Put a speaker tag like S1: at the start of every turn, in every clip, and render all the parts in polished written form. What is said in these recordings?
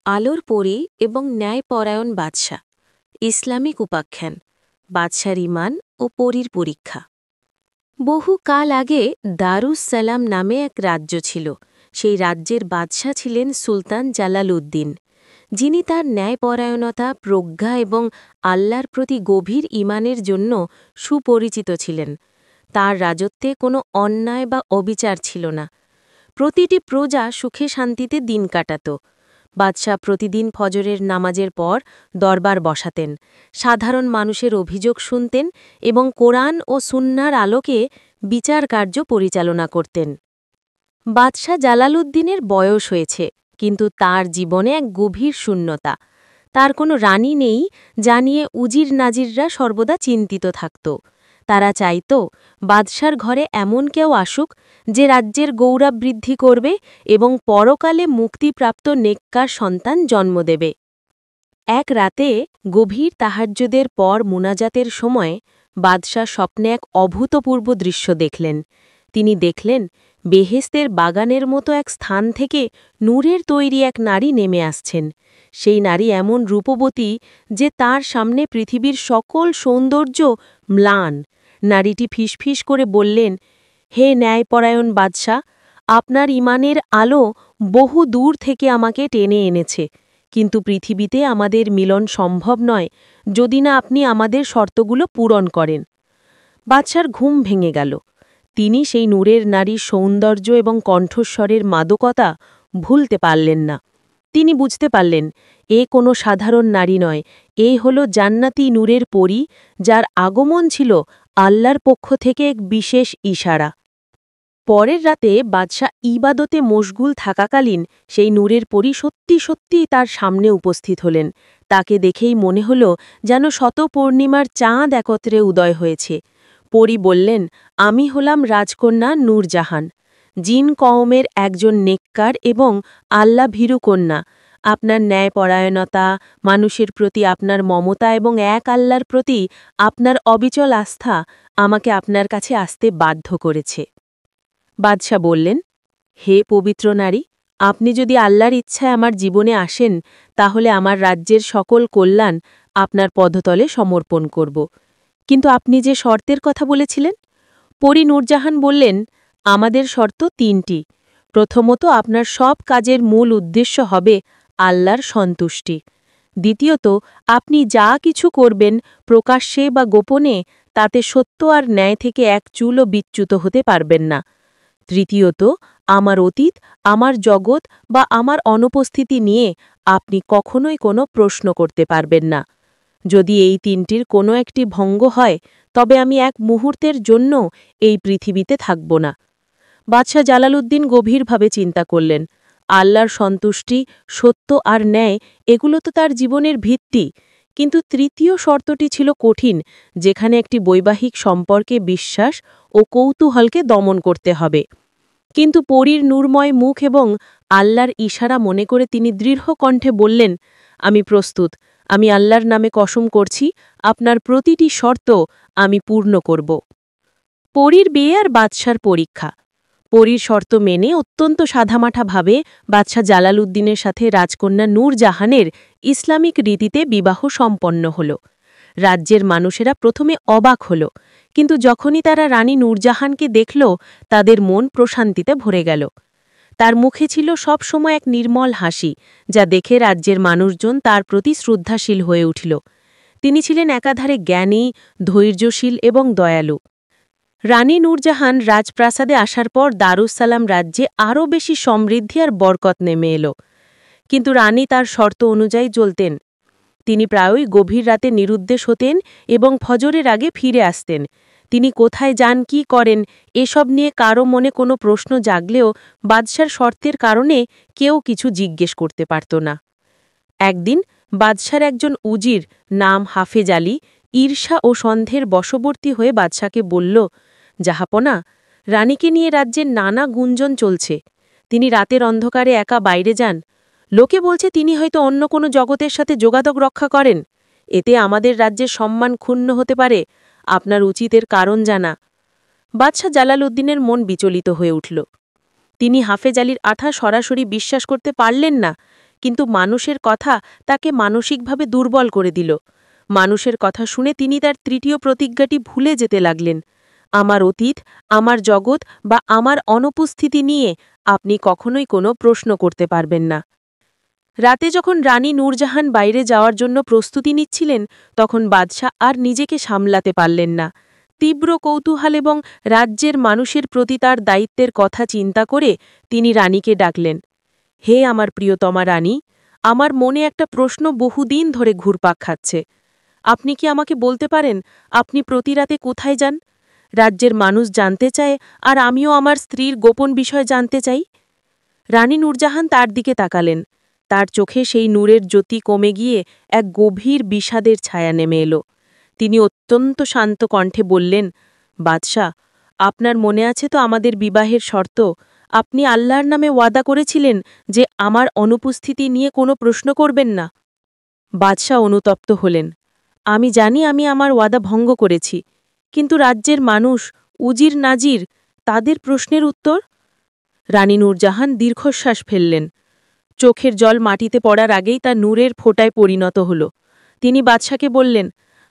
S1: আলোর পরী এবং ন্যায়পরায়ণ বাদশা ইসলামিক উপাখ্যান বাদশার ঈমান ও পরীর পরীক্ষা। বহু কাল আগে দারুস সালাম নামে এক রাজ্য ছিল। সেই রাজ্যের বাদশা ছিলেন সুলতান জালালউদ্দিন, যিনি তার ন্যায়পরায়ণতা, প্রজ্ঞা এবং আল্লাহর প্রতি গভীর ঈমানের জন্য সুপরিচিত ছিলেন। তার রাজত্বে কোনো অন্যায় বা অবিচার ছিল না। প্রতিটি প্রজা সুখে শান্তিতে দিন কাটাত। বাদশাহ প্রতিদিন ফজরের নামাজের পর দরবার বসাতেন, সাধারণ মানুষের অভিযোগ শুনতেন এবং কোরআন ও সুন্নাহর আলোকে বিচার কার্য পরিচালনা করতেন। বাদশাহ জালালউদ্দিনের বয়স হয়েছে, কিন্তু তার জীবনে এক গভীর শূন্যতা। তার কোনো রানী নেই, যা নিয়ে উজির নাজিররা সর্বদা চিন্তিত থাকত। তারা চাইত বাদশার ঘরে এমন কেউ আসুক যে রাজ্যের গৌরব বৃদ্ধি করবে এবং পরকালে মুক্তিপ্রাপ্ত নেককার সন্তান জন্ম দেবে। এক রাতে গভীর তাহাজ্জুদের পর মুনাজাতের সময় বাদশাহ স্বপ্নে এক অভূতপূর্ব দৃশ্য দেখলেন। তিনি দেখলেন বেহেশতের বাগানের মতো এক স্থান থেকে নূরের তৈরি এক নারী নেমে আসছেন। সেই নারী এমন রূপবতী যে তার সামনে পৃথিবীর সকল সৌন্দর্য ম্লান। নারীটি ফিসফিস করে বললেন, হে ন্যায়পরায়ণ বাদশাহ, আপনার ঈমানের আলো বহু দূর থেকে আমাকে টেনে এনেছে, কিন্তু পৃথিবীতে আমাদের মিলন সম্ভব নয় যদি না আপনি আমাদের শর্তগুলো পূরণ করেন। বাদশার ঘুম ভেঙে গেল। তিনি সেই নূরের নারীর সৌন্দর্য এবং কণ্ঠস্বরের মাদকতা ভুলতে পারলেন না। তিনি বুঝতে পারলেন এ কোনো সাধারণ নারী নয়, এ হল জান্নাতি নূরের পরী, যার আগমন ছিল আল্লাহর পক্ষ থেকে এক বিশেষ ইশারা। পরের রাতে বাদশাহ ইবাদতে মশগুল থাকাকালীন সেই নূরের পরী সত্যি সত্যি তার সামনে উপস্থিত হলেন। তাকে দেখেই মনে হল যেন শত পূর্ণিমার চাঁদ একত্রে উদয় হয়েছে। পরী বললেন, আমি হলাম রাজকন্যা নূরজাহান, জিন কওমের একজন নেককার এবং আল্লাহ ভীরু কন্যা। আপনার ন্যায়পরায়ণতা, মানুষের প্রতি আপনার মমতা এবং এক আল্লাহর প্রতি আপনার অবিচল আস্থা আমাকে আপনার কাছে আসতে বাধ্য করেছে। বাদশাহ বললেন, হে পবিত্র নারী, আপনি যদি আল্লাহর ইচ্ছায় আমার জীবনে আসেন, তাহলে আমার রাজ্যের সকল কল্যাণ আপনার পদতলে সমর্পণ করব। কিন্তু আপনি যে শর্তের কথা বলেছিলেন? পরী নূরজাহান বললেন, আমাদের শর্ত তিনটি। প্রথমত, আপনার সব কাজের মূল উদ্দেশ্য হবে আল্লাহর সন্তুষ্টি। দ্বিতীয়ত, আপনি যা কিছু করবেন প্রকাশ্যে বা গোপনে, তাতে সত্য আর ন্যায় থেকে এক চুলও বিচ্যুত হতে পারবেন না। তৃতীয়ত, আমার অতীত, আমার জগৎ বা আমার অনুপস্থিতি নিয়ে আপনি কখনোই কোনো প্রশ্ন করতে পারবেন না। যদি এই তিনটির কোনো একটি ভঙ্গ হয়, তবে আমি এক মুহূর্তের জন্য এই পৃথিবীতে থাকব না। বাদশাহ জালালউদ্দিন গভীরভাবে চিন্তা করলেন। আল্লাহর সন্তুষ্টি, সত্য আর ন্যায়, এগুলো তো তার জীবনের ভিত্তি। কিন্তু তৃতীয় শর্তটি ছিল কঠিন, যেখানে একটি বৈবাহিক সম্পর্কে বিশ্বাস ও কৌতূহলকে দমন করতে হবে। কিন্তু পরীর নূরময় মুখ এবং আল্লাহর ইশারা মনে করে তিনি দৃঢ় কণ্ঠে বললেন, আমি প্রস্তুত। আমি আল্লাহর নামে কসম করছি, আপনার প্রতিটি শর্ত আমি পূর্ণ করব। পরীর বিয়ে আর বাদশার পরীক্ষা। পরীর শর্ত মেনে অত্যন্ত সাধামাঠাভাবে বাদশাহ জালালউদ্দিনের সাথে রাজকন্যা নূরজাহানের ইসলামিক রীতিতে বিবাহ সম্পন্ন হল। রাজ্যের মানুষেরা প্রথমে অবাক হল, কিন্তু যখনই তারা রানী নূরজাহানকে দেখল, তাদের মন প্রশান্তিতে ভরে গেল। তার মুখে ছিল সব সময় এক নির্মল হাসি, যা দেখে রাজ্যের মানুষজন তার প্রতি শ্রদ্ধাশীল হয়ে উঠল। তিনি ছিলেন একাধারে জ্ঞানী, ধৈর্যশীল এবং দয়ালু। রানী নূরজাহান রাজপ্রাসাদে আসার পর দারুস সালাম রাজ্যে আরও বেশি সমৃদ্ধি আর বরকত নেমে এল। কিন্তু রানী তার শর্ত অনুযায়ী চলতেন। তিনি প্রায়ই গভীর রাতে নিরুদ্দেশ হতেন এবং ফজরের আগে ফিরে আসতেন। তিনি কোথায় যান, কি করেন, এসব নিয়ে কারও মনে কোনো প্রশ্ন জাগলেও বাদশার শর্তের কারণে কেউ কিছু জিজ্ঞেস করতে পারত না। একদিন বাদশার একজন উজির, নাম হাফেজ আলী, ঈর্ষা ও সন্দেহের বশবর্তী হয়ে বাদশাকে বলল, জাহাপনা, রানীকে নিয়ে রাজ্যের নানা গুঞ্জন চলছে। তিনি রাতের অন্ধকারে একা বাইরে যান। লোকে বলছে তিনি হয়তো অন্য কোনো জগতের সাথে যোগাযোগ রক্ষা করেন। এতে আমাদের রাজ্যের সম্মান ক্ষুণ্ণ হতে পারে। আপনার উচিতের কারণ জানা। বাদশাহ জালালউদ্দিনের মন বিচলিত হয়ে উঠল। তিনি হাফেজ আলীর আঠা সরাসরি বিশ্বাস করতে পারলেন না, কিন্তু মানুষের কথা তাকে মানসিকভাবে দুর্বল করে দিল। মানুষের কথা শুনে তিনি তার তৃতীয় প্রতিজ্ঞাটি ভুলে যেতে লাগলেন। আমার অতীত, আমার জগৎ বা আমার অনুপস্থিতি নিয়ে আপনি কখনোই কোনো প্রশ্ন করতে পারবেন না। রাতে যখন রানী নূরজাহান বাইরে যাওয়ার জন্য প্রস্তুতি নিচ্ছিলেন, তখন বাদশাহ আর নিজেকে সামলাতে পারলেন না। তীব্র কৌতূহল এবং রাজ্যের মানুষের প্রতি তার দায়িত্বের কথা চিন্তা করে তিনি রানীকে ডাকলেন। হে আমার প্রিয়তমা রানী, আমার মনে একটা প্রশ্ন বহুদিন ধরে ঘুরপাক খাচ্ছে। আপনি কি আমাকে বলতে পারেন আপনি প্রতি রাতে কোথায় যান? রাজ্যের মানুষ জানতে চায়, আর আমিও আমার স্ত্রীর গোপন বিষয় জানতে চাই। রানী নূরজাহান তার দিকে তাকালেন। তার চোখে সেই নূরের জ্যোতি কমে গিয়ে এক গভীর বিষাদের ছায়া নেমে এলো। তিনি অত্যন্ত শান্ত কণ্ঠে বললেন, বাদশাহ, আপনার মনে আছে তো আমাদের বিবাহের শর্ত? আপনি আল্লাহর নামে ওয়াদা করেছিলেন যে আমার অনুপস্থিতি নিয়ে কোনো প্রশ্ন করবেন না। বাদশাহ অনুতপ্ত হলেন। আমি জানি আমি আমার ওয়াদা ভঙ্গ করেছি, কিন্তু রাজ্যের মানুষ, উজির নাজির, তাদের প্রশ্নের উত্তর? রানী নূরজাহান দীর্ঘশ্বাস ফেললেন। চোখের জল মাটিতে পড়ার আগেই তা নূরের ফোঁটায় পরিণত হল। তিনি বাদশাকে বললেন,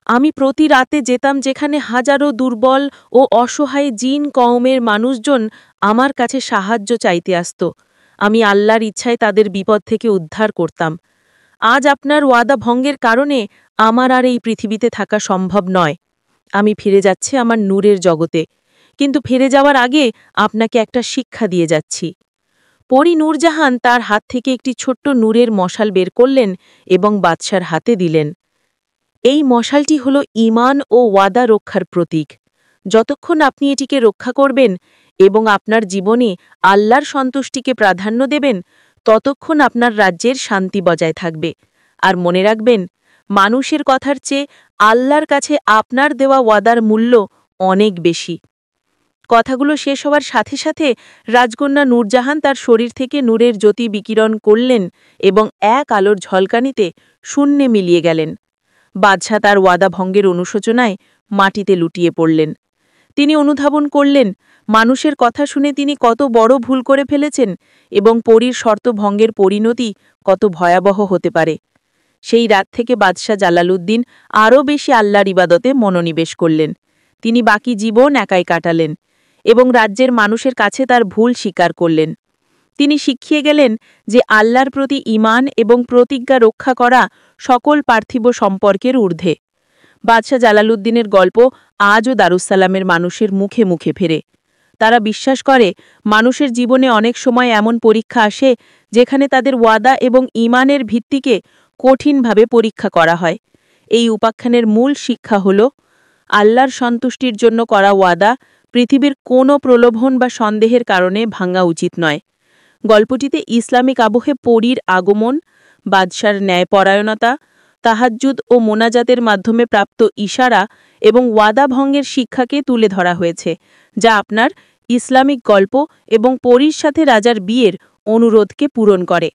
S1: আমি প্রতি রাতে যেতাম যেখানে হাজারো দুর্বল ও অসহায় জিন কওমের মানুষজন আমার কাছে সাহায্য চাইতে আসত। আমি আল্লাহর ইচ্ছায় তাদের বিপদ থেকে উদ্ধার করতাম। আজ আপনার ওয়াদা ভঙ্গের কারণে আমার আর এই পৃথিবীতে থাকা সম্ভব নয়। আমি ফিরে যাচ্ছি আমার নূরের জগতে, কিন্তু ফিরে যাওয়ার আগে আপনাকে একটা শিক্ষা দিয়ে যাচ্ছি। পরী নূরজাহান তার হাত থেকে একটি ছোট্ট নূরের মশাল বের করলেন এবং বাদশার হাতে দিলেন। এই মশালটি হল ঈমান ও ওয়াদা রক্ষার প্রতীক। যতক্ষণ আপনি এটিকে রক্ষা করবেন এবং আপনার জীবনে আল্লাহর সন্তুষ্টিকে প্রাধান্য দেবেন, ততক্ষণ আপনার রাজ্যের শান্তি বজায় থাকবে। আর মনে রাখবেন, মানুষের কথার চেয়ে আল্লাহর কাছে আপনার দেওয়া ওয়াদার মূল্য অনেক বেশি। কথাগুলো শেষ হওয়ার সাথে সাথে রাজকন্যা নূরজাহান তার শরীর থেকে নূরের জ্যোতি বিকিরণ করলেন এবং এক আলোর ঝলকানিতে শূন্যে মিলিয়ে গেলেন। বাদশাহ তার ওয়াদা ভঙ্গের অনুশোচনায় মাটিতে লুটিয়ে পড়লেন। তিনি অনুধাবন করলেন মানুষের কথা শুনে তিনি কত বড় ভুল করে ফেলেছেন এবং পরীর শর্ত ভঙ্গের পরিণতি কত ভয়াবহ হতে পারে। সেই রাত থেকে বাদশাহ জালালউদ্দিন আরও বেশি আল্লাহর ইবাদতে মনোনিবেশ করলেন। তিনি বাকি জীবন একাই কাটালেন এবং রাজ্যের মানুষের কাছে তার ভুল স্বীকার করলেন। তিনি শিখিয়ে গেলেন যে আল্লাহর প্রতি ঈমান এবং প্রতিজ্ঞা রক্ষা করা সকল পার্থিব সম্পর্কের ঊর্ধ্বে। বাদশাহ জালালউদ্দিনের গল্প আজও দারুসালামের মানুষের মুখে মুখে ফেরে। তারা বিশ্বাস করে মানুষের জীবনে অনেক সময় এমন পরীক্ষা আসে যেখানে তাদের ওয়াদা এবং ঈমানের ভিত্তিকে কঠিনভাবে পরীক্ষা করা হয়। এই উপাখ্যানের মূল শিক্ষা হল, আল্লাহর সন্তুষ্টির জন্য করা ওয়াদা পৃথিবীর কোনো প্রলোভন বা সন্দেহের কারণে ভাঙা উচিত নয়। গল্পটিতে ইসলামিক আবহে পরীর আগমন, বাদশার ন্যায়পরায়ণতা, তাহাজ্জুদ ও মোনাজাতের মাধ্যমে প্রাপ্ত ইশারা এবং ওয়াদা ভঙ্গের শিক্ষাকে তুলে ধরা হয়েছে, যা আপনার ইসলামিক গল্প এবং পরীর সাথে রাজার বিয়ের অনুরোধকে পূরণ করে।